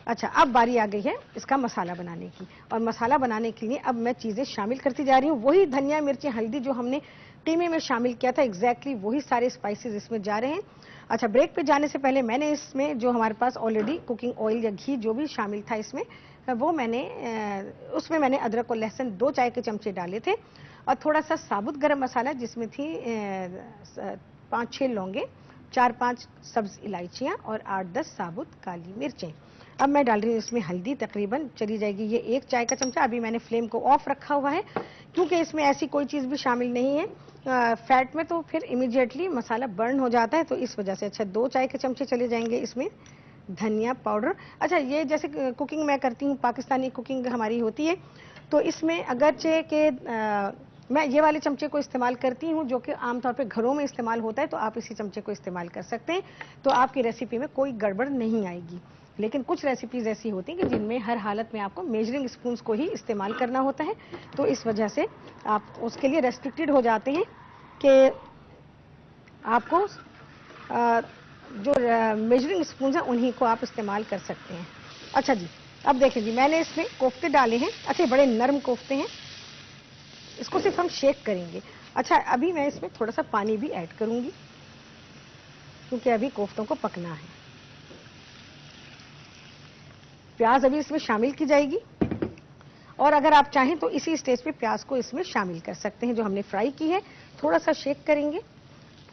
अच्छा, अब बारी आ गई है इसका मसाला बनाने की, और मसाला बनाने के लिए अब मैं चीज़ें शामिल करती जा रही हूँ। वही धनिया, मिर्ची, हल्दी जो हमने कीमे में शामिल किया था, एग्जैक्टली वही सारे स्पाइसेस इसमें जा रहे हैं। अच्छा, ब्रेक पे जाने से पहले मैंने इसमें जो हमारे पास ऑलरेडी कुकिंग ऑयल या घी जो भी शामिल था इसमें, वो उसमें मैंने अदरक और लहसुन 2 चाय के चमचे डाले थे, और थोड़ा सा साबुत गरम मसाला जिसमें थी 5-6 लौंगे, 4-5 सब्ज इलायचियाँ और 8-10 साबुत काली मिर्चें। अब मैं डाल रही हूँ इसमें हल्दी, तकरीबन चली जाएगी ये 1 चाय का चमचा। अभी मैंने फ्लेम को ऑफ रखा हुआ है क्योंकि इसमें ऐसी कोई चीज़ भी शामिल नहीं है फैट में, तो फिर इमीडिएटली मसाला बर्न हो जाता है, तो इस वजह से। अच्छा, 2 चाय के चमचे चले जाएंगे इसमें धनिया पाउडर। अच्छा, ये जैसे कुकिंग मैं करती हूँ, पाकिस्तानी कुकिंग हमारी होती है, तो इसमें अगरचे के मैं ये वाले चमचे को इस्तेमाल करती हूँ जो कि आमतौर पे घरों में इस्तेमाल होता है, तो आप इसी चमचे को इस्तेमाल कर सकते हैं, तो आपकी रेसिपी में कोई गड़बड़ नहीं आएगी। लेकिन कुछ रेसिपीज ऐसी होती हैं कि जिनमें हर हालत में आपको मेजरिंग स्पून्स को ही इस्तेमाल करना होता है, तो इस वजह से आप उसके लिए रेस्ट्रिक्टेड हो जाते हैं कि आपको जो मेजरिंग स्पून है उन्हीं को आप इस्तेमाल कर सकते हैं। अच्छा जी, अब देखें जी, मैंने इसमें कोफ्ते डाले हैं। अच्छा, बड़े नरम कोफ्ते हैं, इसको सिर्फ हम शेक करेंगे। अच्छा, अभी मैं इसमें थोड़ा सा पानी भी ऐड करूंगी क्योंकि अभी कोफ्तों को पकना है। प्याज अभी इसमें शामिल की जाएगी, और अगर आप चाहें तो इसी स्टेज पे प्याज को इसमें शामिल कर सकते हैं जो हमने फ्राई की है। थोड़ा सा शेक करेंगे।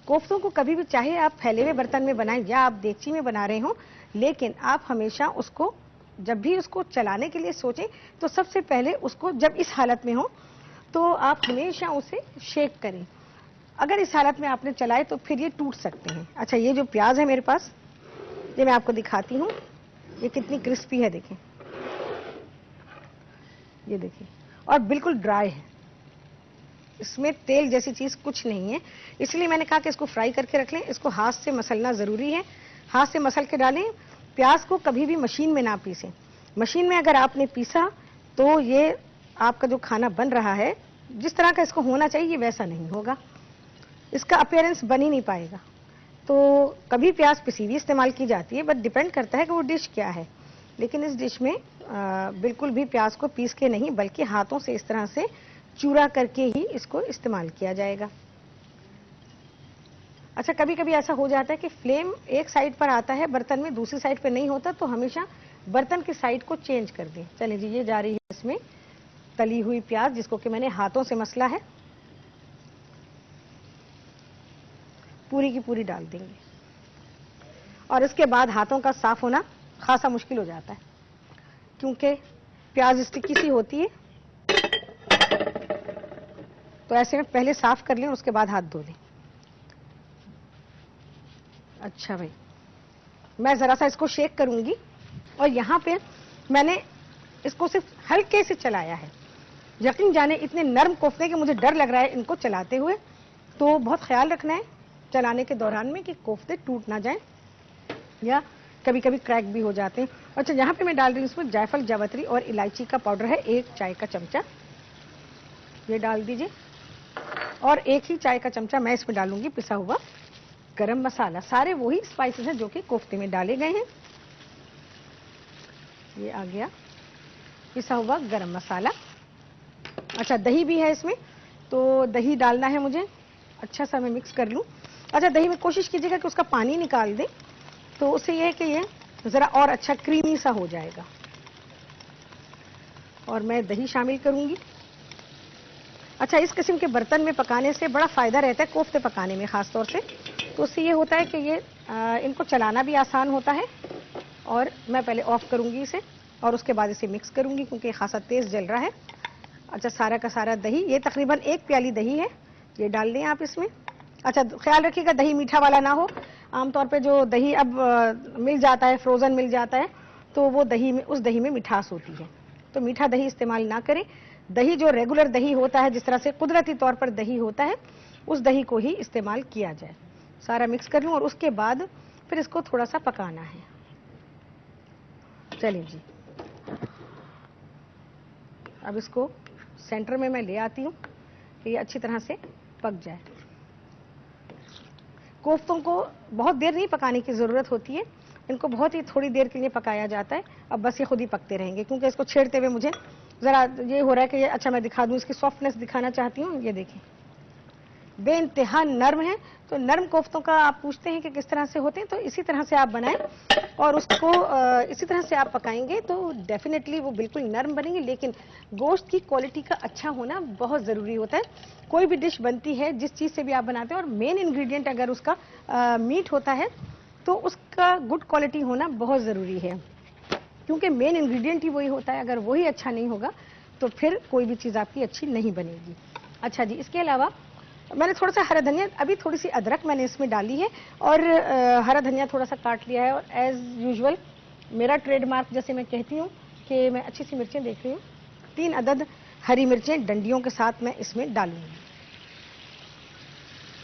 कोफ्तों को कभी भी चाहे आप फैले हुए बर्तन में बनाएं या आप देगची में बना रहे हो, लेकिन आप हमेशा उसको जब भी उसको चलाने के लिए सोचें तो सबसे पहले उसको जब इस हालत में हो तो आप हमेशा उसे शेक करें। अगर इस हालत में आपने चलाए तो फिर ये टूट सकते हैं। अच्छा, ये जो प्याज है मेरे पास, ये मैं आपको दिखाती हूँ, ये कितनी क्रिस्पी है, देखें, ये देखिए, और बिल्कुल ड्राई है, इसमें तेल जैसी चीज कुछ नहीं है। इसलिए मैंने कहा कि इसको फ्राई करके रख लें। इसको हाथ से मसलना जरूरी है, हाथ से मसल के डालें। प्याज को कभी भी मशीन में ना पीसें। मशीन में अगर आपने पीसा तो ये आपका जो खाना बन रहा है जिस तरह का इसको होना चाहिए वैसा नहीं होगा, इसका अपीयरेंस बन ही नहीं पाएगा। तो कभी प्याज पिसी हुई इस्तेमाल की जाती है, बट डिपेंड करता है कि वो डिश क्या है। लेकिन इस डिश में बिल्कुल भी प्याज को पीस के नहीं, बल्कि हाथों से इस तरह से चूरा करके ही इसको इस्तेमाल किया जाएगा। अच्छा, कभी कभी ऐसा हो जाता है कि फ्लेम एक साइड पर आता है बर्तन में, दूसरी साइड पर नहीं होता, तो हमेशा बर्तन की साइड को चेंज कर दें। चलिए जी, ये जा रही है इसमें तली हुई प्याज जिसको कि मैंने हाथों से मसला है, पूरी की पूरी डाल देंगे। और इसके बाद हाथों का साफ होना खासा मुश्किल हो जाता है क्योंकि प्याज स्टिकी सी होती है, तो ऐसे में पहले साफ कर लें, उसके बाद हाथ धो लें। अच्छा भाई, मैं जरा सा इसको शेक करूंगी, और यहां पे मैंने इसको सिर्फ हल्के से चलाया है। यकीन जाने इतने नरम कोफ्ते कि मुझे डर लग रहा है इनको चलाते हुए, तो बहुत ख्याल रखना है चलाने के दौरान में कि कोफ्ते टूट ना जाएं या कभी कभी क्रैक भी हो जाते हैं। अच्छा, यहाँ पे मैं डाल रही हूँ इसमें जायफल, जावित्री और इलायची का पाउडर है 1 चाय का चमचा, ये डाल दीजिए। और 1 ही चाय का चमचा मैं इसमें डालूंगी पिसा हुआ गरम मसाला। सारे वही स्पाइसेस हैं जो कि कोफ्ते में डाले गए हैं। ये आ गया पिसा हुआ गरम मसाला। अच्छा, दही भी है इसमें, तो दही डालना है मुझे, अच्छा सा मैं मिक्स कर लूं। अच्छा, दही में कोशिश कीजिएगा कि उसका पानी निकाल दें, तो उससे यह है कि ये जरा और अच्छा क्रीमी सा हो जाएगा। और मैं दही शामिल करूंगी। अच्छा, इस किस्म के बर्तन में पकाने से बड़ा फायदा रहता है कोफ्ते पकाने में खास तौर से, तो उससे ये होता है कि ये इनको चलाना भी आसान होता है। और मैं पहले ऑफ करूंगी इसे और उसके बाद इसे मिक्स करूंगी क्योंकि खासा तेज जल रहा है। अच्छा, सारा का सारा दही, ये तकरीबन 1 प्याली दही है, ये डाल दें आप इसमें। अच्छा, ख्याल रखिएगा दही मीठा वाला ना हो। आमतौर पे जो दही अब मिल जाता है, फ्रोजन मिल जाता है, तो वो दही में, उस दही में मिठास होती है, तो मीठा दही इस्तेमाल ना करें। दही जो रेगुलर दही होता है, जिस तरह से कुदरती तौर पर दही होता है, उस दही को ही इस्तेमाल किया जाए। सारा मिक्स कर लूं और उसके बाद फिर इसको थोड़ा सा पकाना है। चलिए जी, अब इसको सेंटर में मैं ले आती हूँ कि ये अच्छी तरह से पक जाए। कोफ्तों को बहुत देर नहीं पकाने की ज़रूरत होती है, इनको बहुत ही थोड़ी देर के लिए पकाया जाता है। अब बस ये खुद ही पकते रहेंगे, क्योंकि इसको छेड़ते हुए मुझे ज़रा ये हो रहा है कि ये, अच्छा मैं दिखा दूँ, इसकी सॉफ्टनेस दिखाना चाहती हूँ। ये देखें, बेइंतहा नर्म है। तो नर्म कोफ्तों का आप पूछते हैं कि किस तरह से होते हैं, तो इसी तरह से आप बनाएं और उसको इसी तरह से आप पकाएंगे तो डेफिनेटली वो बिल्कुल नर्म बनेंगे। लेकिन गोश्त की क्वालिटी का अच्छा होना बहुत ज़रूरी होता है। कोई भी डिश बनती है जिस चीज़ से भी आप बनाते हैं, और मेन इंग्रेडिएंट अगर उसका मीट होता है तो उसका गुड क्वालिटी होना बहुत ज़रूरी है, क्योंकि मेन इंग्रेडिएंट ही वही होता है। अगर वही अच्छा नहीं होगा तो फिर कोई भी चीज़ आपकी अच्छी नहीं बनेगी। अच्छा जी, इसके अलावा मैंने थोड़ा सा हरा धनिया, अभी थोड़ी सी अदरक मैंने इसमें डाली है, और हरा धनिया थोड़ा सा काट लिया है। और एज यूजुअल मेरा ट्रेडमार्क, जैसे मैं कहती हूँ कि मैं अच्छी सी मिर्चें देख रही हूँ, 3 अदद हरी मिर्चें डंडियों के साथ मैं इसमें डालूंगी।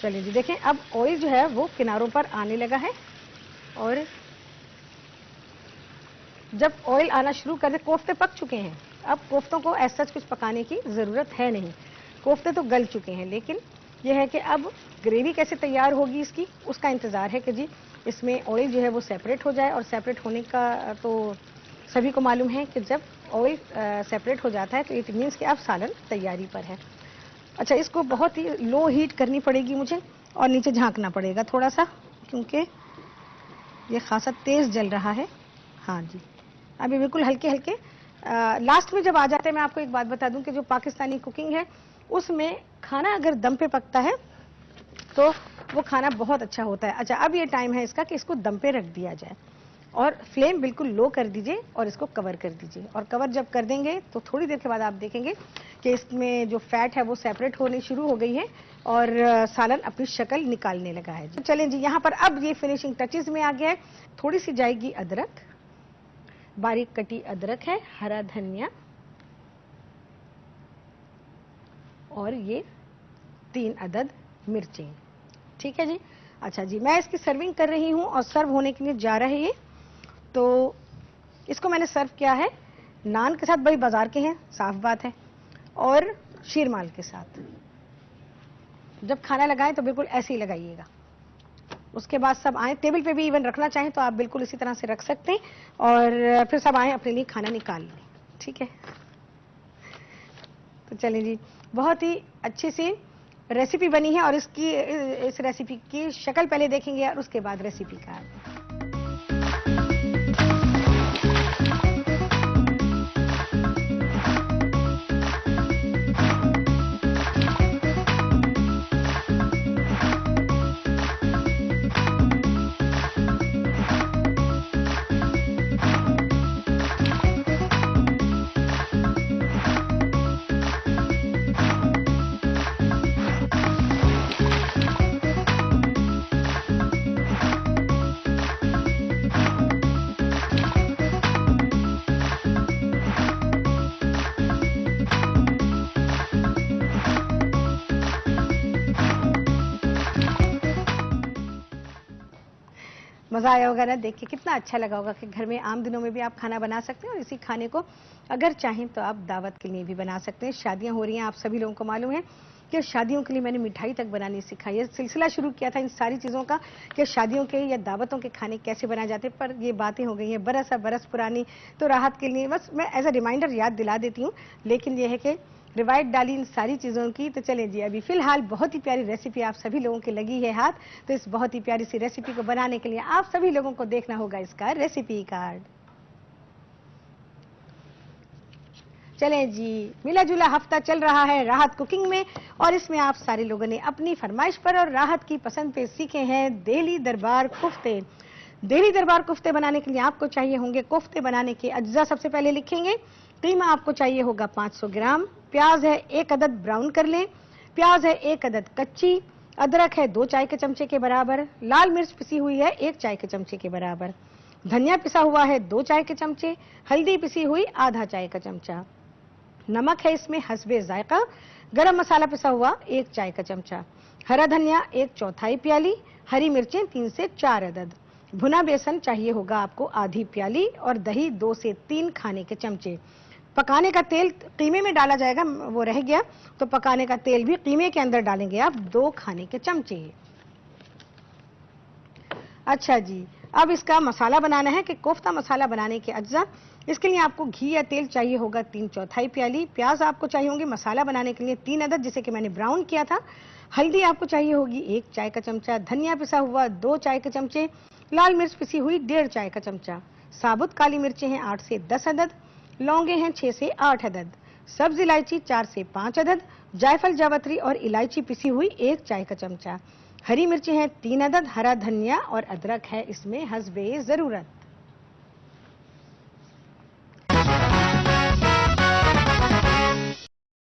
चलिए जी, देखें अब ऑयल जो है वो किनारों पर आने लगा है, और जब ऑयल आना शुरू कर दे, कोफ्ते पक चुके हैं। अब कोफ्तों को ऐसा कुछ पकाने की ज़रूरत है नहीं, कोफ्ते तो गल चुके हैं। लेकिन यह है कि अब ग्रेवी कैसे तैयार होगी इसकी, उसका इंतज़ार है कि जी इसमें ऑयल जो है वो सेपरेट हो जाए। और सेपरेट होने का तो सभी को मालूम है कि जब ऑयल सेपरेट हो जाता है तो इट मीन्स कि अब सालन तैयारी पर है। अच्छा, इसको बहुत ही लो हीट करनी पड़ेगी मुझे, और नीचे झांकना पड़ेगा थोड़ा सा, क्योंकि ये खासा तेज़ जल रहा है। हाँ जी, अभी बिल्कुल हल्के हल्के। लास्ट में जब आ जाते हैं, मैं आपको एक बात बता दूं कि जो पाकिस्तानी कुकिंग है उसमें खाना अगर दम पे पकता है तो वो खाना बहुत अच्छा होता है। अच्छा, अब ये टाइम है इसका कि इसको दम पे रख दिया जाए, और फ्लेम बिल्कुल लो कर दीजिए और इसको कवर कर दीजिए। और कवर जब कर देंगे तो थोड़ी देर के बाद आप देखेंगे कि इसमें जो फैट है वो सेपरेट होनी शुरू हो गई है, और सालन अपनी शक्ल निकालने लगा है। तो चलें जी, यहाँ पर अब ये फिनिशिंग टचेस में आ गया है। थोड़ी सी जाएगी अदरक, बारीक कटी अदरक है, हरा धनिया, और ये 3 अदद मिर्चें। ठीक है जी। अच्छा जी, मैं इसकी सर्विंग कर रही हूँ और सर्व होने के लिए जा रही है। तो इसको मैंने सर्व किया है नान के साथ, भाई बाजार के हैं, साफ बात है, और शीरमाल के साथ। जब खाना लगाएं तो बिल्कुल ऐसे ही लगाइएगा। उसके बाद सब आए, टेबल पे भी इवन रखना चाहें तो आप बिल्कुल इसी तरह से रख सकते हैं, और फिर सब आए अपने लिए खाना निकाल लें। ठीक है, तो चलिए जी, बहुत ही अच्छी सी रेसिपी बनी है, और इस रेसिपी की शक्ल पहले देखेंगे और उसके बाद रेसिपी का। मज़ा आया होगा ना देख के, कितना अच्छा लगा होगा कि घर में आम दिनों में भी आप खाना बना सकते हैं, और इसी खाने को अगर चाहें तो आप दावत के लिए भी बना सकते हैं। शादियां हो रही हैं, आप सभी लोगों को मालूम है कि शादियों के लिए मैंने मिठाई तक बनानी सिखाई है। सिलसिला शुरू किया था इन सारी चीज़ों का कि शादियों के या दावतों के खाने कैसे बनाए जाते हैं, पर ये बातें हो गई हैं बरस पुरानी। तो राहत के लिए बस मैं एज अ रिमाइंडर याद दिला देती हूँ, लेकिन ये है कि रिवायत डाली इन सारी चीज़ों की। तो चलें जी, अभी फिलहाल बहुत ही प्यारी रेसिपी आप सभी लोगों की लगी है हाथ, तो इस बहुत ही प्यारी सी रेसिपी को बनाने के लिए आप सभी लोगों को देखना होगा इसका रेसिपी कार्ड। चलें जी, मिला जुला हफ्ता चल रहा है राहत कुकिंग में, और इसमें आप सारे लोगों ने अपनी फरमाइश पर और राहत की पसंद पे सीखे हैं दिल्ली दरबार कुफ्ते। दिल्ली दरबार कुफ्ते बनाने के लिए आपको चाहिए होंगे कोफ्ते बनाने के अज्जा। सबसे पहले लिखेंगे, कीमा आपको चाहिए होगा 500 ग्राम, प्याज है 1 अदद ब्राउन कर लें, प्याज है 1 अदद कच्ची, अदरक है 2 चाय के चमचे के बराबर, लाल मिर्च पिसी हुई है 1 चाय के चमचे के बराबर, धनिया पिसा हुआ है 2 चाय के चमचे, हल्दी पिसी हुई आधा चाय का चमचा, नमक है इसमें हस्बे जायका, गरम मसाला पिसा हुआ 1 चाय का चमचा, हरा धनिया 1/4 प्याली, हरी मिर्चें 3 से 4 अदद, भुना बेसन चाहिए होगा आपको आधी प्याली, और दही 2 से 3 खाने के चमचे। पकाने का तेल कीमे में डाला जाएगा, वो रह गया, तो पकाने का तेल भी कीमे के अंदर डालेंगे आप 2 खाने के चमचे। अच्छा जी, अब इसका मसाला बनाना है कि कोफ्ता मसाला बनाने के अज्जा। इसके लिए आपको घी या तेल चाहिए होगा 3/4 प्याली, प्याज आपको चाहिए होंगे मसाला बनाने के लिए 3 अदद जिसे कि मैंने ब्राउन किया था, हल्दी आपको चाहिए होगी 1 चाय का चमचा, धनिया पिसा हुआ 2 चाय के चमचे, लाल मिर्च पिसी हुई 1.5 चाय का चमचा, साबुत काली मिर्चें हैं 8 से 10 अदद, लौंगे हैं 6 से 8 अदद, सब्ज इलायची 4 से 5 अदद, जायफल जावित्री और इलायची पिसी हुई 1 चाय का चमचा, हरी मिर्ची हैं 3 अदद, हरा धनिया और अदरक है इसमें हस्बे जरूरत।